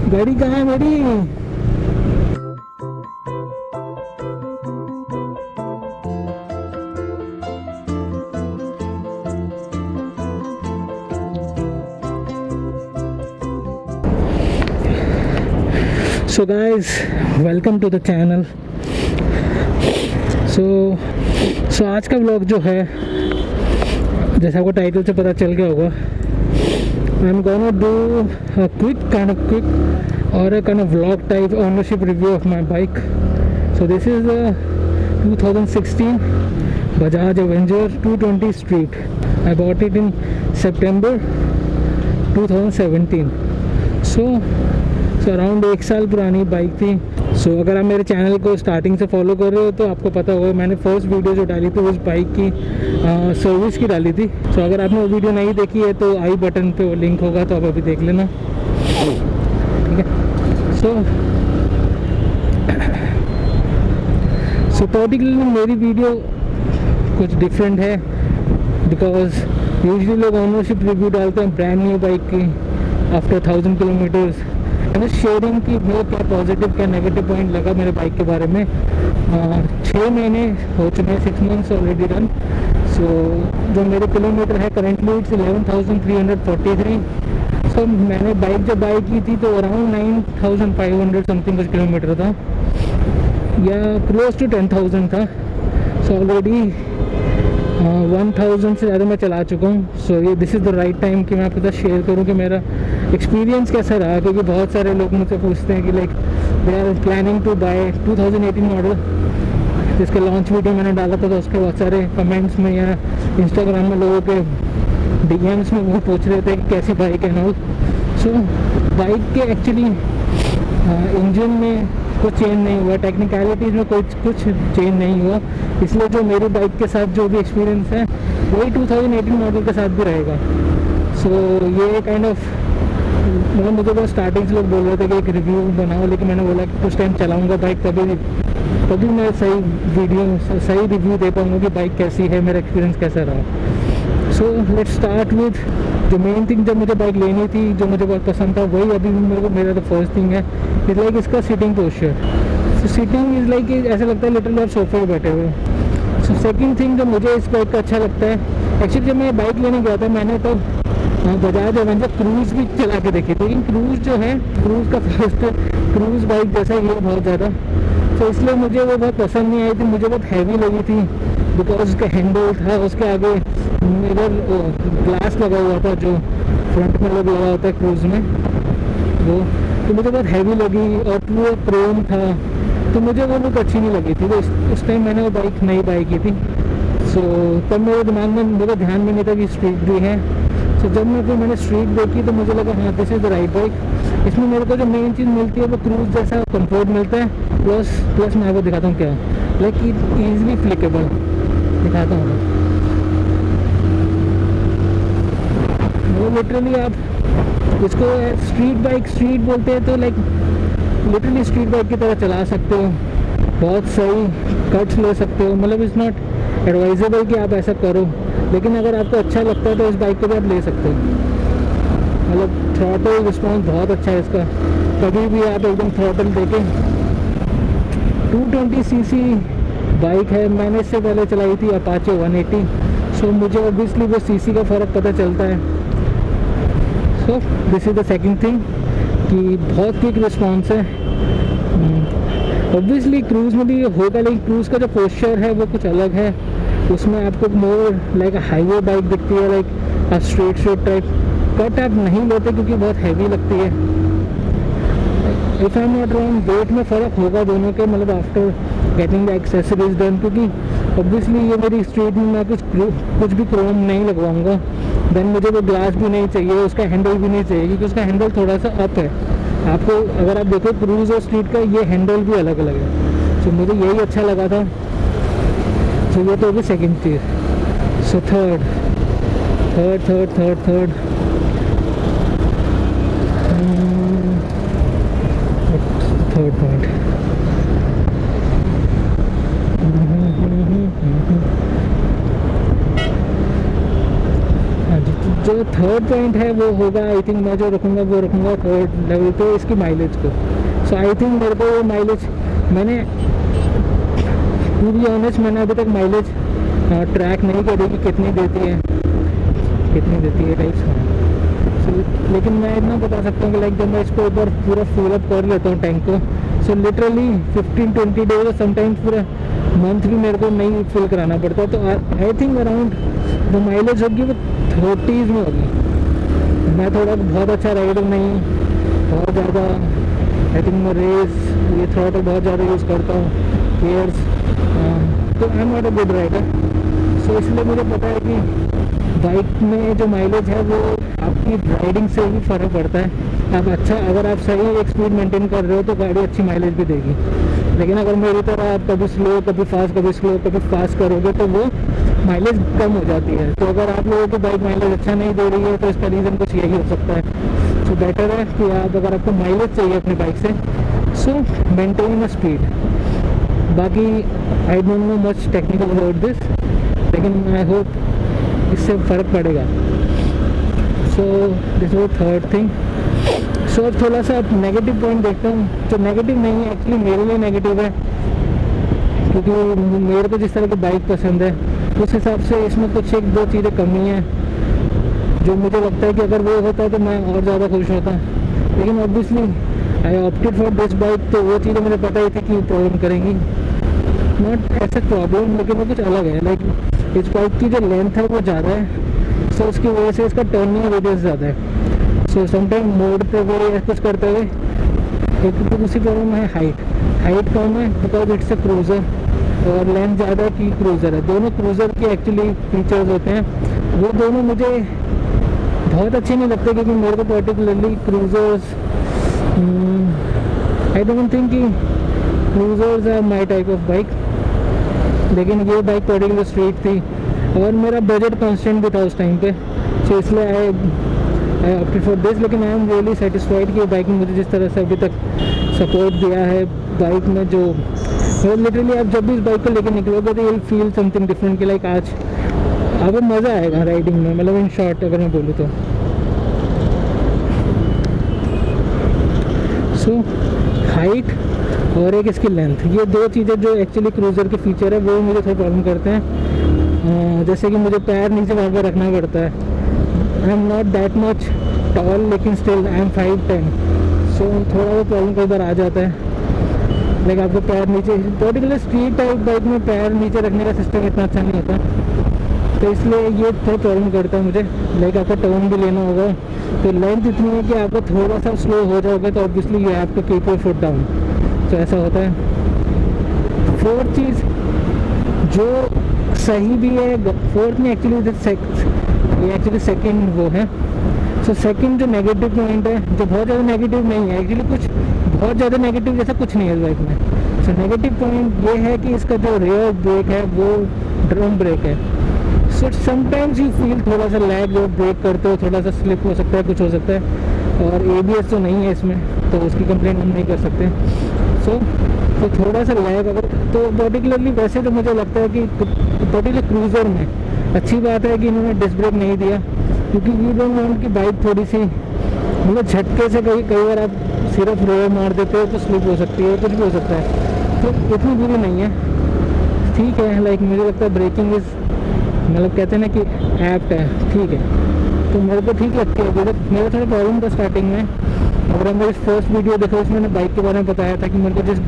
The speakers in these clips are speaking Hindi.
गाड़ी कहाँ है मेरी? So guys, welcome to the channel. So आज का व्लॉग जो है, जैसा आपको टाइटल से पता चल गया होगा, I am gonna do a quick or a kind of vlog type ownership review of my bike. So this is a 2016 Bajaj Avenger 220 Street. I bought it in September 2017. So around 1 साल पुरानी बाइक थी। सो अगर आप मेरे चैनल को स्टार्टिंग से फॉलो कर रहे हो तो आपको पता होगा मैंने फर्स्ट वीडियो जो डाली थी उस बाइक की सर्विस की डाली थी। सो अगर आपने वो वीडियो नहीं देखी है तो आई बटन पे वो लिंक होगा, तो आप अभी देख लेना, ठीक है। सो पर्टिकुलरली मेरी वीडियो कुछ डिफरेंट है, बिकॉज यूजुअली लोग ओनरशिप रिव्यू डालते हैं ब्रांड न्यू बाइक की आफ्टर 1000 किलोमीटर्स, शेयरिंग की मेरे क्या पॉजिटिव क्या नेगेटिव पॉइंट लगा मेरे बाइक के बारे में। 6 महीने हो चुके हैं, 6 मंथ्स ऑलरेडी रन। सो जो मेरे किलोमीटर है करेंटली इट्स 11,343। सो मैंने बाइक जब बाई की थी तो अराउंड 9,500 समथिंग कुछ किलोमीटर था, या क्लोज टू 10,000 था। सो ऑलरेडी 1,000 से ज़्यादा मैं चला चुका हूँ। सो ये this is the right time कि मैं आपके साथ शेयर करूँ कि मेरा एक्सपीरियंस कैसा रहा, क्योंकि बहुत सारे लोग मुझसे पूछते हैं कि like they are planning to buy 2018 model, जिसके लॉन्च वीडियो मैंने डाला था, तो उसके बहुत सारे कमेंट्स में या इंस्टाग्राम में लोगों के डीएम्स में वो पूछ रहे थे कि कैसी बाइक है नॉल। सो बाइक के एक्चुअली इंजन में कुछ चेंज नहीं हुआ, टेक्निकलिटीज़ में कुछ चेंज नहीं हुआ, इसलिए जो मेरी बाइक के साथ जो भी एक्सपीरियंस है वही 2018 मॉडल के साथ भी रहेगा। सो ये काइंड ऑफ मतलब मुझे बहुत स्टार्टिंग से लोग बोल रहे थे कि एक रिव्यू बनाओ, लेकिन मैंने बोला कि कुछ टाइम चलाऊंगा बाइक तभी मैं सही रिव्यू दे पाऊँगा कि बाइक कैसी है, मेरा एक्सपीरियंस कैसा रहा। सो लेट्स स्टार्ट विद जो मेन थिंग जब मुझे बाइक लेनी थी, जो मुझे बहुत पसंद था, वही अभी मेरा तो फर्स्ट थिंग है, इज़ लाइक इसका seating posture. So seating is like ऐसा लगता है लिटरली आप सोफे पर बैठे हुए। सो सेकंड थिंग जो मुझे इस बाइक का अच्छा लगता है, एक्चुअली जब मैं बाइक लेने गया था मैंने तो बजाज एवेंजर क्रूज़ भी चला के देखी थी, लेकिन क्रूज़ जो है, क्रूज़ का फर्स्ट क्रूज़ बाइक जैसा ही है बहुत ज़्यादा। तो इसलिए मुझे वो बहुत पसंद नहीं आई थी, मुझे बहुत हैवी लगी थी, बिकॉज उसका हैंडल था, उसके आगे मिरर ग्लास लगा हुआ था जो फ्रंट में लगा होता है क्रूज़ में, वो तो मुझे बहुत हैवी लगी, और वो क्रोम था, तो मुझे वो बहुत अच्छी नहीं लगी थी। तो उस टाइम मैंने वो बाइक नहीं बाई की थी। सो तब मेरे दिमाग में मेरे ध्यान में नहीं था कि स्ट्रीट भी है। सो जब मैंने स्ट्रीट देखी तो मुझे लगा हाँ this is the right bike. इसमें मेरे को जो मेन चीज़ मिलती है वो क्रूज़ जैसा कंफर्ट मिलता है, प्लस मैं आपको दिखाता हूँ क्या, लाइक ईजिली फ्लिकेबल दिखाता हूँ। वो लिटरली आप इसको स्ट्रीट बोलते हैं, तो लाइक लिटरली स्ट्रीट बाइक की तरह चला सकते हो, बहुत सही कट्स ले सकते हो। मतलब इट्स नॉट एडवाइजेबल कि आप ऐसा करो, लेकिन अगर आपको अच्छा लगता है तो इस बाइक को भी आप ले सकते हो। मतलब थ्रॉटल रिस्पॉन्स बहुत अच्छा है इसका, कभी भी आप एकदम थ्रॉटल देखें। 220 सीसी बाइक है, मैंने इससे पहले चलाई थी अपाचे 180। सो मुझे ऑब्वियसली वो सीसी का फ़र्क पता चलता है। So this is the second thing कि बहुत क्विक रिस्पॉन्स है। ऑब्वियसली क्रूज़ में भी होगा, लेकिन क्रूज़ का जो पोस्चर है वो कुछ अलग है, उसमें आपको मोर लाइक हाईवे बाइक दिखती है, लाइक आप स्ट्रेट टाइप कट आप नहीं लेते क्योंकि बहुत हैवी लगती है। If I am not wrong weight में फ़र्क होगा दोनों के, मतलब after getting the accessories done, क्योंकि ऑब्वियसली ये मेरी स्ट्रीट में मैं कुछ भी क्रोम नहीं लगवाऊंगा। देन मुझे वो ग्लास भी नहीं चाहिए, उसका हैंडल भी नहीं चाहिए, क्योंकि उसका हैंडल थोड़ा सा अप है। आपको अगर आप देखो क्रूज़ और स्ट्रीट का ये हैंडल भी अलग अलग है। सो मुझे यही अच्छा लगा था। सो ये तो होगी सेकंड चीज़। सो थर्ड पॉइंट, हाँ जी, जो जो थर्ड पॉइंट है वो होगा, आई थिंक मैं जो रखूँगा वो रखूँगा थर्ड लेवल पे इसकी माइलेज को। सो आई थिंक मेरे को वो माइलेज, मैंने टू बी ऑनेस्ट मैंने अभी तक माइलेज ट्रैक नहीं करी कि कितनी देती है टाइप्स। लेकिन मैं इतना बता सकता हूँ कि लाइक जब मैं इसको एक बार पूरा फुल अप कर लेता हूँ टैंक को, सो लिटरली 15-20 डेज और समटाइम्स पूरा मंथ भी मेरे को नहीं फिल कराना पड़ता। तो आई थिंक अराउंड जो माइलेज होगी वो 30s में होगी। मैं थोड़ा बहुत अच्छा राइडर नहीं, बहुत ज़्यादा आई थिंक मैं रेस ये थ्रॉटल बहुत ज़्यादा यूज़ करता हूँ, गियर्स, तो I am not a good rider. So इसलिए मुझे पता है कि बाइक में जो माइलेज है वो आपकी राइडिंग से भी फ़र्क पड़ता है। आप अच्छा, अगर आप सही एक स्पीड मेंटेन कर रहे हो तो गाड़ी अच्छी माइलेज भी देगी। लेकिन अगर मेरी तरह आप कभी स्लो कभी फास्ट कभी स्लो कभी फास्ट करोगे तो वो माइलेज कम हो जाती है। तो अगर आप लोगों को बाइक माइलेज अच्छा नहीं दे रही है तो इसका रीज़न कुछ यही हो सकता है। सो बेटर है कि आप, अगर आपको माइलेज चाहिए अपनी बाइक से, सो मेंटेन अ स्पीड। बाकी I don't know much technical about this, लेकिन आई होप इससे फ़र्क पड़ेगा। So this was third thing. So अब थोड़ा सा नेगेटिव पॉइंट देखता हूँ, जो नेगेटिव नहीं है एक्चुअली मेरे लिए नेगेटिव है, क्योंकि मेरे को जिस तरह की बाइक पसंद है उस हिसाब से इसमें कुछ एक दो चीज़ें कमी हैं जो मुझे लगता है कि अगर वो होता तो मैं और ज़्यादा खुश होता। लेकिन obviously I opted for this bike, तो वो चीज़ें मुझे पता ही थी कि प्रॉब्लम करेंगी। नॉट ऐसे प्रॉब्लम, लेकिन वो कुछ अलग है। लाइक इस बाइक की जो लेंथ है वो ज़्यादा है, सो उसकी वजह से इसका टर्निंग रेडियस ज़्यादा है। सो समटाइम मोड़ते हुए या कुछ करते हुए एक तो दूसरी प्रॉब्लम है हाइट कम है बिकॉज इट्स अ क्रूज़र, और लेंथ ज़्यादा की क्रूज़र है। दोनों क्रूज़र के एक्चुअली फीचर्स होते हैं, वो दोनों मुझे बहुत अच्छे नहीं लगते, क्योंकि मेरे को particularly cruisers, I don't think कि cruisers are my type of bike. लेकिन ये बाइक पर्टिकुलर स्ट्रीट थी और मेरा बजट कांस्टेंट भी था उस टाइम पे, सो इसलिए आई ऑप्टेड फॉर दिस। लेकिन आई एम रियली सेटिस्फाइड कि बाइक ने मुझे जिस तरह से अभी तक सपोर्ट दिया है। बाइक में जो लिटरली आप जब भी इस बाइक को लेकर निकलोगे तो you will feel something different, कि लाइक आज आपको मज़ा आएगा राइडिंग में। मतलब इन शॉर्ट अगर मैं बोलूँ तो सो हाइट और एक इसकी लेंथ, ये दो चीज़ें जो एक्चुअली क्रूज़र के फीचर है वो मुझे थोड़ा प्रॉब्लम करते हैं। जैसे कि मुझे पैर नीचे वहाँ पर रखना पड़ता है। I am not that much tall, लेकिन स्टिल आई एम 5'10", सो थोड़ा वो प्रॉब्लम कई बार आ जाता है। लाइक आपको पैर नीचे, पर्टिकुलर स्ट्रीट टाइप बाइक में पैर नीचे रखने का सिस्टम इतना अच्छा नहीं होता, तो इसलिए ये थोड़ा प्रॉब्लम करता है मुझे। लाइक आपको टर्न भी लेना होगा, तो लेंथ इतनी है कि आपको थोड़ा सा स्लो हो जाओगे तो obviously you have to keep your foot down, तो ऐसा होता है। फोर्थ चीज़ जो सही भी है, फोर्थ में एक्चुअली ये एक्चुअली सेकंड वो है। सो सेकंड जो नेगेटिव पॉइंट है, जो बहुत ज़्यादा नेगेटिव नहीं है एक्चुअली, कुछ बहुत ज़्यादा नेगेटिव जैसा कुछ नहीं है इस बाइक में। सो नेगेटिव पॉइंट ये है कि इसका जो रेयर ब्रेक है वो ड्रम ब्रेक है। सो समटाइम्स यू फील थोड़ा सा लैग, जो ब्रेक करते हो थोड़ा सा स्लिप हो सकता है, कुछ हो सकता है। और ABS तो नहीं है इसमें, तो उसकी कंप्लेंट हम नहीं कर सकते। सो तो थोड़ा सा लैग अगर, तो पर्टिकुलरली वैसे तो मुझे लगता है कि पर्टिकुलर क्रूज़र में अच्छी बात है कि इन्होंने डिस्क ब्रेक नहीं दिया, क्योंकि यू डोंट वांट की बाइक थोड़ी सी मतलब झटके से कई बार आप सिर्फ रेयर मार देते हो तो स्लिप हो सकती है, कुछ भी हो सकता है। तो इतनी बुरी नहीं है, ठीक है। लाइक मुझे लगता है ब्रेकिंग इज़, मतलब कहते हैं ना कि ऐप्ट है, ठीक है, तो मेरे को ठीक लगती है। मेरा थोड़ा प्रॉब्लम था स्टार्टिंग में, अगर मेरी फर्स्ट वीडियो देखो उसमें मैंने बाइक के बारे में बताया था कि मेरे को जिस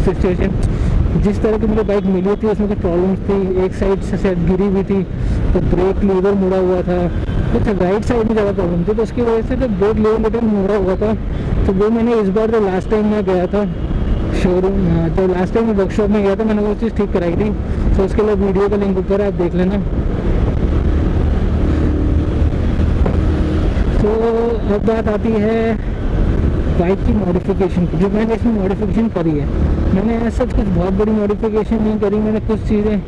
सिचुएशन, जिस तरह की मुझे बाइक मिली थी उसमें कुछ प्रॉब्लम्स थी। एक साइड से शायद गिरी हुई थी तो ब्रेक लीवर मुड़ा हुआ था, कुछ राइट साइड में ज़्यादा प्रॉब्लम थी, तो उसकी वजह से जब ब्रेक लीवर मुड़ा हुआ था तो वो मैंने इस बार जो लास्ट टाइम मैं गया था शोरूम, जो लास्ट टाइम मैं वर्कशॉप में गया था, मैंने वो चीज़ ठीक कराई थी। तो उसके लिए वीडियो का लिंक ऊपर है, आप देख लेना। तो अब बात आती है बाइक की मॉडिफिकेशन की, जो मैंने इसमें मॉडिफिकेशन करी है। मैंने ऐसा कुछ बहुत बड़ी मॉडिफिकेशन नहीं करी, मैंने कुछ चीज़ें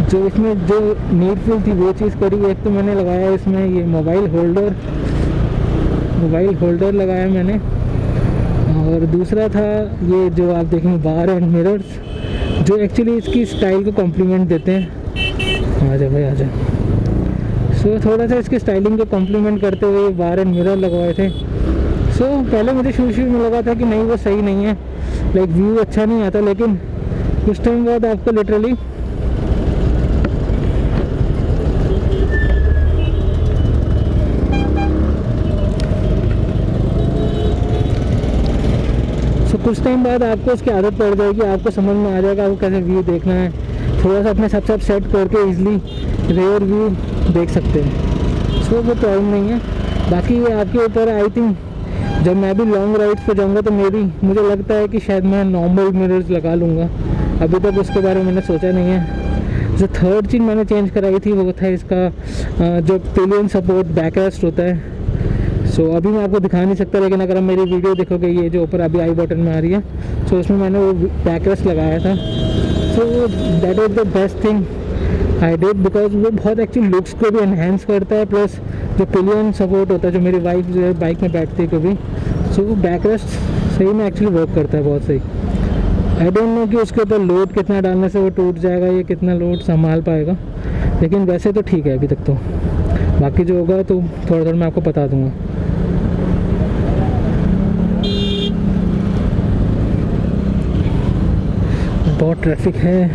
जो इसमें जो नीडफुल थी वो चीज़ करी। एक तो मैंने लगाया इसमें ये मोबाइल होल्डर लगाया मैंने, और दूसरा था ये जो आप देखेंगे बार एंड मिरर्स, जो एक्चुअली इसकी स्टाइल को कॉम्प्लीमेंट देते हैं। आजा भाई आजा। सो थोड़ा सा इसके स्टाइलिंग को कॉम्प्लीमेंट करते हुए बार एंड मिरर लगवाए थे। सो पहले मुझे शुरू में लगा था कि नहीं वो सही नहीं है, लाइक व्यू अच्छा नहीं आता, लेकिन कुछ टाइम बाद आपको लिटरली कुछ टाइम बाद आपको उसकी आदत पड़ जाएगी, आपको समझ में आ जाएगा आपको कैसे व्यू देखना है। थोड़ा सा अपने साथ सेट करके इजीली रेयर व्यू देख सकते हैं। सो वो प्रॉब्लम नहीं है, बाकी ये आपके ऊपर। आई थिंक जब मैं भी लॉन्ग राइड्स पे जाऊंगा तो मुझे लगता है कि शायद मैं नॉर्मल मिरर्स लगा लूँगा। अभी तक उसके बारे में मैंने सोचा नहीं है। जो थर्ड चीज़ मैंने चेंज कराई थी वो था इसका जो पिलियन सपोर्ट बैकरेस्ट होता है। सो अभी मैं आपको दिखा नहीं सकता, लेकिन अगर आप मेरी वीडियो देखोगे, ये जो ऊपर अभी आई बटन में आ रही है, सो उसमें मैंने वो बैकरेस्ट लगाया था। So that is the best thing I did, because वो बहुत एक्चुअली लुक्स को भी एनहेंस करता है, प्लस जो पिलियन सपोर्ट होता है, जो मेरी वाइफ जो है बाइक में बैठती है कभी, सो वो बैकरेस्ट सही में एक्चुअली वर्क करता है बहुत सही। आई डोंट नो कि उसके ऊपर लोड कितना डालने से वो टूट जाएगा, ये कितना लोड संभाल पाएगा, लेकिन वैसे तो ठीक है अभी तक तो। बाकी जो होगा तो थोड़ा थोड़ा मैं आपको बता दूँगा। बहुत ट्रैफिक है।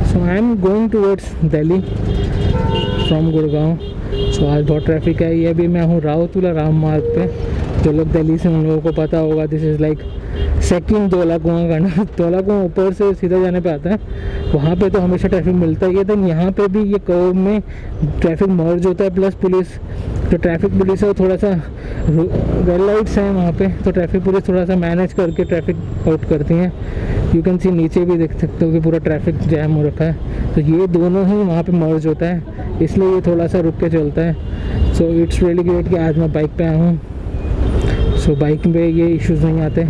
So I am going towards Delhi from Gurgaon. So आज बहुत ट्रैफिक है। ये भी मैं हूँ रावतुला राम मार्ग पे। जो लोग दिल्ली से उन लोगों को पता होगा, this is like second Dhaula कुआं का। धौला कुआं ऊपर से सीधा जाने पे आता है, वहाँ पे तो हमेशा ट्रैफिक मिलता ही है। देन यहाँ पे भी ये कर्व में ट्रैफिक मर्ज होता है, प्लस पुलिस जो ट्रैफिक पुलिस है वो थोड़ा सा रेड लाइट्स हैं वहाँ पे, तो ट्रैफिक पुलिस थोड़ा सा मैनेज करके ट्रैफिक आउट करती हैं। यू कैन सी नीचे भी देख सकते हो कि पूरा ट्रैफिक जैम हो रखा है, तो ये दोनों ही वहाँ पे मर्ज होता है, इसलिए ये थोड़ा सा रुक के चलता है। सो इट्स रियली ग्रेट कि आज मैं बाइक पे आया हूँ। सो बाइक पे ये इश्यूज़ नहीं आते,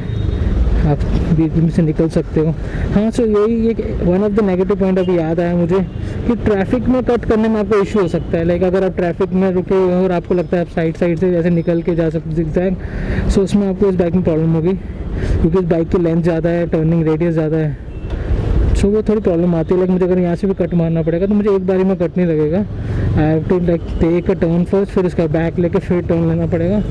आप बीच में से निकल सकते हो। हाँ, सो यही एक one of the negative point अभी याद आया मुझे कि ट्रैफिक में कट करने में आपको इशू हो सकता है। लाइक अगर आप ट्रैफिक में रुके हुए हो और आपको लगता है आप साइड से जैसे निकल के जा सकते जिगजैग, सो उसमें आपको इस बाइक में प्रॉब्लम होगी, क्योंकि इस बाइक की लेंथ ज़्यादा है, टर्निंग रेडियस ज़्यादा है, सो वो थोड़ी प्रॉब्लम आती है। लाइक मुझे अगर यहाँ से भी कट मारना पड़ेगा तो मुझे एक बारी में कट नहीं लगेगा। I have to like take a turn first, फिर उसका बैक लेके फिर टर्न लेना पड़ेगा।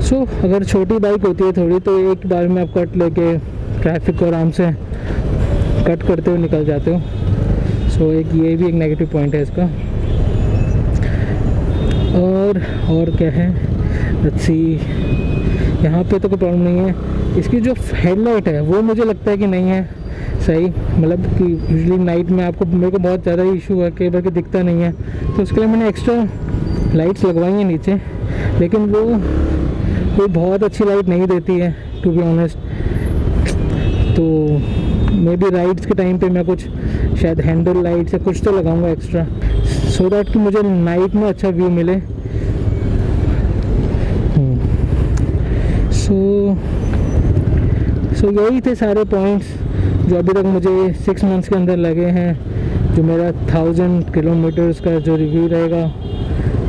सो अगर छोटी बाइक होती है थोड़ी, तो एक बार में आप कट लेके ट्रैफिक को आराम से कट करते हुए निकल जाते हो। सो एक ये भी एक नेगेटिव पॉइंट है इसका। और क्या है, लेट्स सी, यहाँ पे तो कोई प्रॉब्लम नहीं है। इसकी जो हेडलाइट है वो मुझे लगता है कि नहीं है सही, मतलब कि यूजली नाइट में आपको, मेरे को बहुत ज़्यादा इशू है, कई बार कि दिखता नहीं है, तो उसके लिए मैंने एक्स्ट्रा लाइट्स लगवाई हैं नीचे, लेकिन वो कोई बहुत अच्छी लाइट नहीं देती है टू बी ऑनेस्ट। तो मे बी राइड्स के टाइम पे मैं कुछ शायद हैंडल लाइट्स या कुछ तो लगाऊंगा एक्स्ट्रा, सो दैट कि मुझे नाइट में अच्छा व्यू मिले। सो यही थे सारे पॉइंट्स जो अभी तक मुझे 6 मंथ्स के अंदर लगे हैं। जो मेरा 1000 किलोमीटर्स का जो रिव्यू रहेगा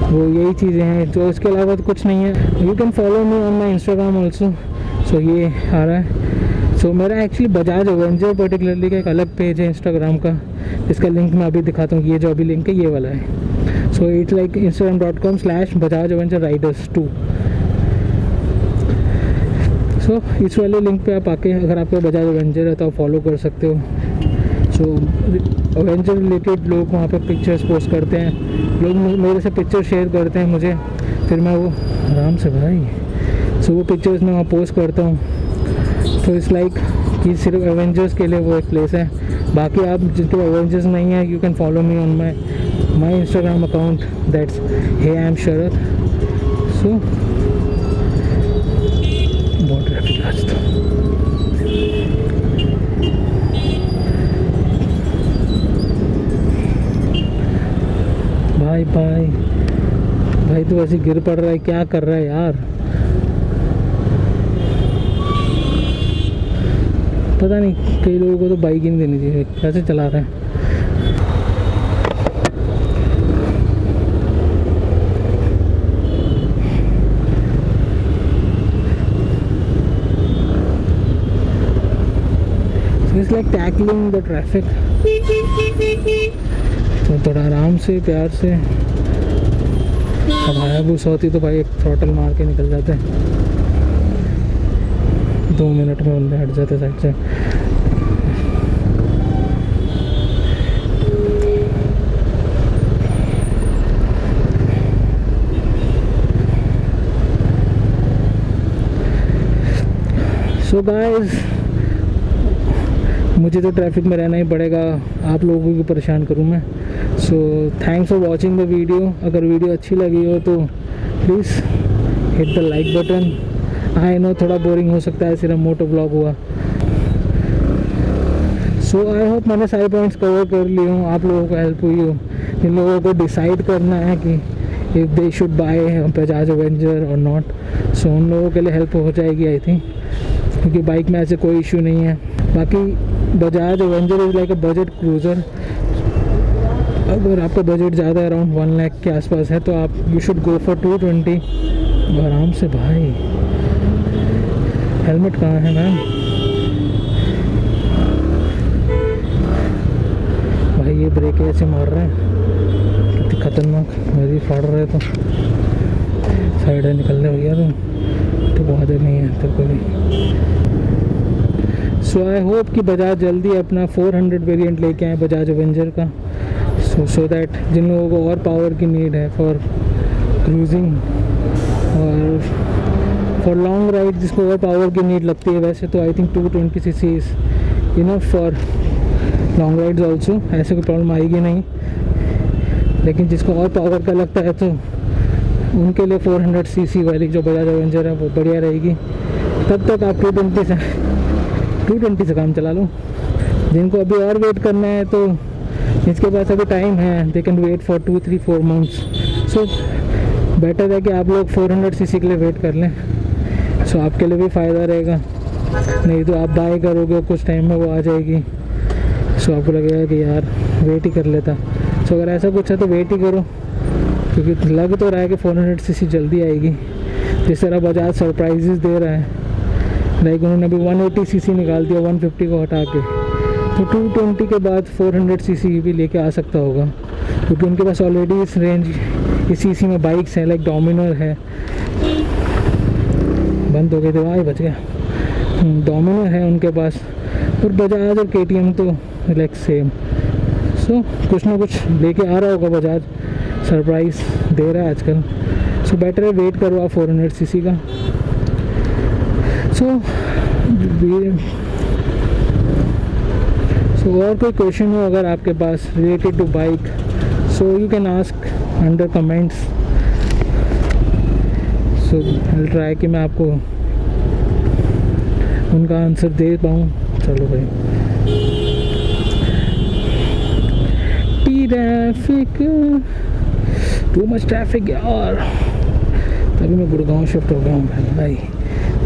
वो यही चीज़ें हैं, जो इसके अलावा तो कुछ नहीं है। You can follow me on my Instagram also. So ये आ रहा है। सो मेरा एक्चुअली बजाज एवेंजर पर्टिकुलरली का एक अलग पेज है इंस्टाग्राम का, जिसका लिंक मैं अभी दिखाता हूँ। ये जो अभी लिंक है ये वाला है। So it's like instagram.com/Bajaj Avenger Riders 2। सो इस वाले लिंक पे आप आके, अगर आपको बजाज एवेंजर है तो आप फॉलो कर सकते हो। सो एवेंजर रिलेटेड लोग वहाँ पे पिक्चर्स पोस्ट करते हैं, लोग मेरे से पिक्चर शेयर करते हैं मुझे, फिर मैं वो आराम से भाई, सो वो पिक्चर्स मैं वहाँ पोस्ट करता हूँ। तो इट्स लाइक कि सिर्फ एवेंजर्स के लिए वो एक प्लेस है। बाकी आप जिनके एवेंजर्स नहीं है, you can follow me on my Instagram account, that's hey I am Sharad. So बहुत ट्रैफिक आज तो। बाय बाय भाई, तो ऐसे गिर पड़ रहा है, क्या कर रहा है यार, पता नहीं। कई लोगों को तो बाइक ही नहीं देनी चाहिए, कैसे चला रहे हैं। It's like tackling the traffic. तो थोड़ा आराम से प्यार से, अब हायाबुसा होती तो भाई एक थ्रॉटल मार के निकल जाते, 2 मिनट में बंदे हट जाते साइड से। सो गाइस, मुझे तो ट्रैफिक में रहना ही पड़ेगा, आप लोगों को परेशान करूँ मैं। So thanks for watching the video. अगर वीडियो अच्छी लगी हो तो please hit the like button. I know थोड़ा बोरिंग हो सकता है, सिर्फ मोटो ब्लॉग हुआ। सो आई होप मैंने सारे पॉइंट्स कवर कर लिए हूँ, आप लोगों को हेल्प हुई हो। जिन लोगों को डिसाइड करना है कि if they should buy Bajaj Avenger और नॉट, सो उन लोगों के लिए हेल्प हो जाएगी आई थिंक, क्योंकि बाइक में ऐसे कोई इशू नहीं है। बाकी Bajaj Avenger is like a budget cruiser. अगर आपका बजट ज़्यादा अराउंड 1 लाख के आसपास है तो आप यू शुड गो फॉर 220 आराम से। भाई हेलमेट कहाँ है मैम? भाई ये ब्रेक ऐसे मार रहे हैं, कितनी खतरनाक। मेरी फाड़ रहे तो साइड है, निकलने भैया तुम तो बहुत नहीं है तेरे को भी। सो आई होप कि बजाज जल्दी अपना 400 वेरिएंट लेके आए बजाज अवेंजर का, सो दैट जिन लोगों को और पावर की नीड है फॉर क्रूजिंग और फॉर लॉन्ग राइड, जिसको और पावर की नीड लगती है, वैसे तो I think 220 cc is enough for long rides also, ऐसे कोई प्रॉब्लम आएगी नहीं। लेकिन जिसको और पावर का लगता है तो उनके लिए 400 cc वाली जो बजाज अवेंजर है वो बढ़िया रहेगी। तब तक आप 220 से काम चला लो। जिनको अभी और वेट करना है तो इसके पास अभी टाइम है, they can wait for 2-3-4 months. So better है कि आप लोग 400 cc के लिए वेट कर लें, सो आपके लिए भी फ़ायदा रहेगा। नहीं तो आप बाय करोगे कुछ टाइम में वो आ जाएगी, सो आपको लगेगा कि यार वेट ही कर लेता। सो अगर ऐसा कुछ है तो वेट ही करो, क्योंकि लग तो रहा है कि 400 cc जल्दी आएगी। जिस तरह बजाज सरप्राइजेस दे रहा है, लाइक उन्होंने अभी 180 cc निकाल दिया 150 को हटा के, तो 220 के बाद 400 cc भी लेके आ सकता होगा, क्योंकि उनके पास ऑलरेडी इस रेंज इस cc में बाइक्स हैं, लाइक डोमिनर है, बंद हो गए थे भाई, बच गया। डोमिनर है उनके पास, और बजाज और KTM तो लाइक सेम। सो कुछ ना कुछ लेके आ रहा होगा बजाज, सरप्राइज दे रहा है आजकल। सो बेटर है वेट करो आप 400 cc का। सो और कोई क्वेश्चन हो अगर आपके पास related to bike, so you can ask under comments. So I try कि मैं आपको उनका आंसर दे पाऊँ। चलो भाई, ट्रैफिक, टू मच ट्रैफिक यार, तभी मैं गुड़गांव शिफ्ट हो गया हूँ भाई,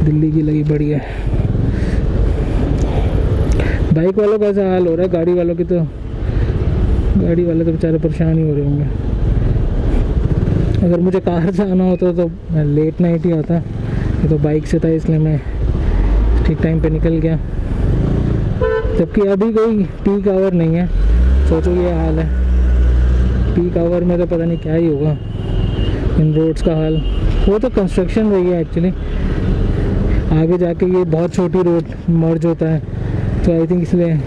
दिल्ली की लगी बड़ी है। बाइक वालों का ऐसा हाल हो रहा है, गाड़ी वालों की तो, गाड़ी वाले तो बेचारे परेशान ही हो रहे होंगे। अगर मुझे कार से आना होता तो मैं लेट नाइट ही आता, ये तो बाइक से था इसलिए मैं ठीक टाइम पे निकल गया। जबकि अभी कोई पीक आवर नहीं है, सोचो ये हाल है। पीक आवर में तो पता नहीं क्या ही होगा इन रोड्स का हाल। वो तो कंस्ट्रक्शन रही है एक्चुअली, आगे जाके ये बहुत छोटी रोड मर्ज होता है, तो आई थिंक इसलिए।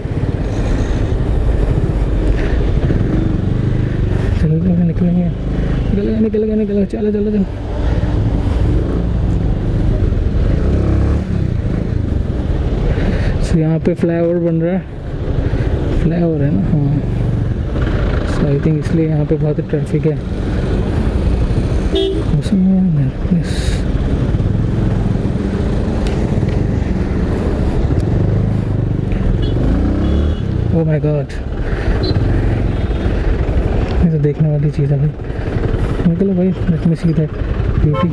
चलो निकलेंगे, निकल चलो चलो चलो। सो यहाँ पे फ्लाईओवर बन रहा है, फ्लाईओवर है ना, हाँ। सो आई थिंक इसलिए यहाँ पे बहुत ट्रैफिक है। ओह माय गॉड, ये तो देखने वाली चीज़ है भाई। निकलो भाई, let me see that beauty.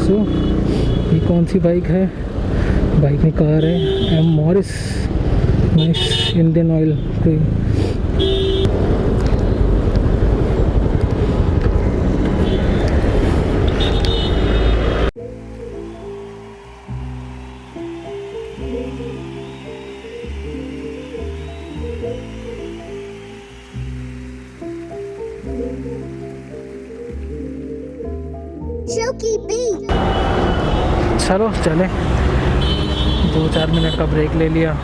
So ये कौन सी बाइक है? बाइक में कार है, M Morris, nice Indian oil कोई। चलो चले, 2-4 मिनट का ब्रेक ले लिया।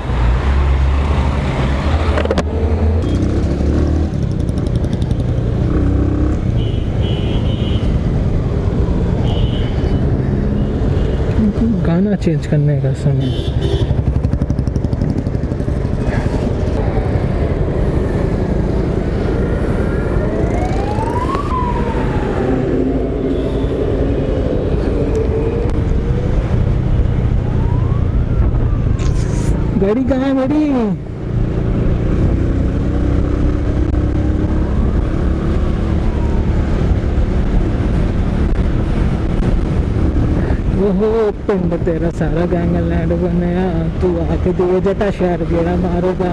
गाना चेंज करने का समय। गाड़ी कहाँ है मेरी? ओहो पिंड तेरा सारा गैंग लैंड बनया, तू आके दिए जटा शहर गेड़ा मारेगा।